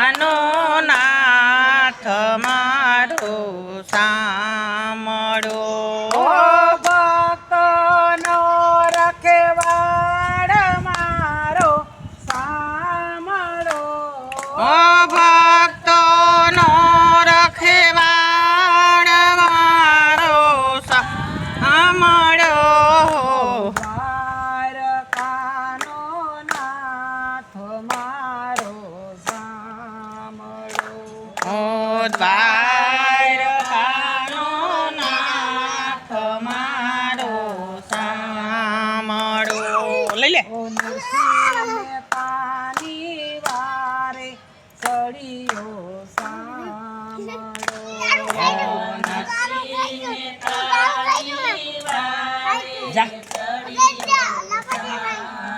દ્વારકાનો નાથ મારો સાંભળો. ભક્તનો રખેવાળ મારો સાંભળો. ઓ ભક્તોનો રખેવાળ મારો સાંભળો. દ્વારકાનો નાથ મારો સાંભળો. ઓ દ્વારકાનો નાથ મારો સાંભળો. લઈ લે. ઓ નરસિંહ મહેતાની વારે સળિયો સાંભળો. જા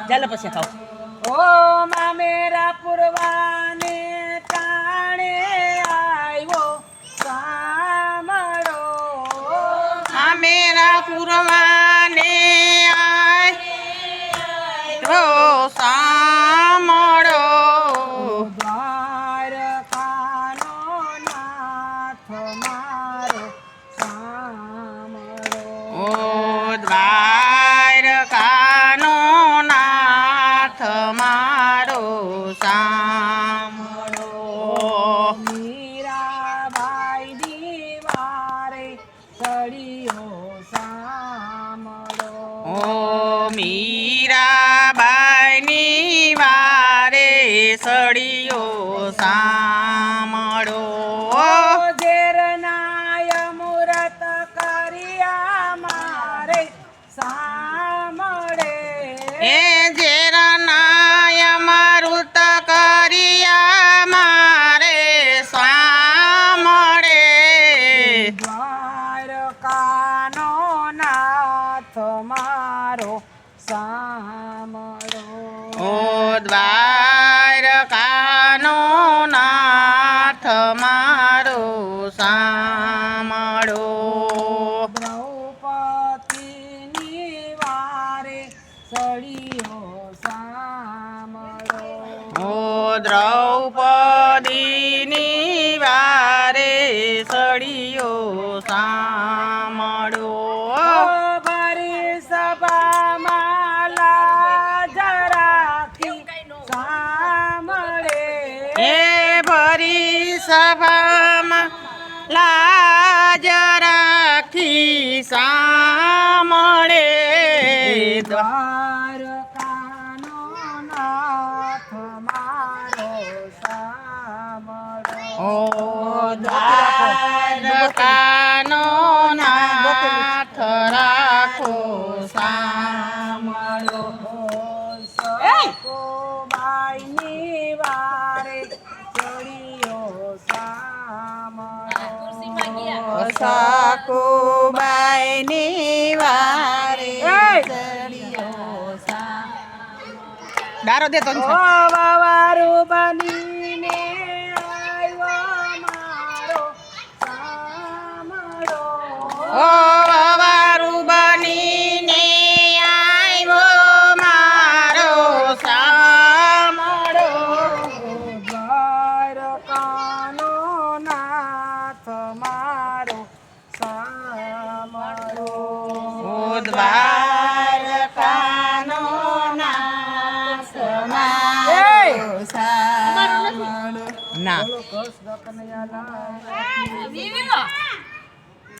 ચાલો પછી ખાવ. ઓ મામેરા પુરવાને ટાણે આવ્યો સાંભળો. આ મેરા પુરવાને આવ્યો સાંભળો. દ્વારકાનો નાથ મારો સાંભળો. ઓ દ્વારકાનો નાથ મારો સાંભળો. મીરાબાઈની વારે સળિયો સાંભળો. ઓ મીરાબાઈની વારે સળિયો સાંભળો. ઝેરનાય મુરત કર્યા મારે સાંભળે. એ ઝેરનાય મારુત કર્યા મારે સાંભળે. દ્વારકાનો નાથ મારો સાંભળો. ઓ દ્વારકાનો નાથ મારો સાંભળો. દ્રૌપદીની વારે સળિયો સાંભળો. ઓ દ્રૌપદીની વારે સળિયો સાંભળો. ભરી સભામાં લાજ રાખી સાંભળે. એ ભરી સભામાં લાજ રાખી સાંભળે. દ્વારકાનો નાથ મારો સાંભળો. ઓ દ્વારકાનો નાથ રાખો સાંભળો. સકોબાઈની વારે સળિયો સાંભળો. સાકુબાઈની વારે સળિયો દારો દે તો ઓ વાવારું બનીને આવ્યો મારો સાંભળો. ઓ વારું બનીને આવ્યો મારો સાંભળો. દ્વારકાનો નાથ મારો સાંભળો. ઓ દ્વારકાનો નાથ મારો સાંભળો. ના બોલો કૃષ્ણ કનૈયાલાલ.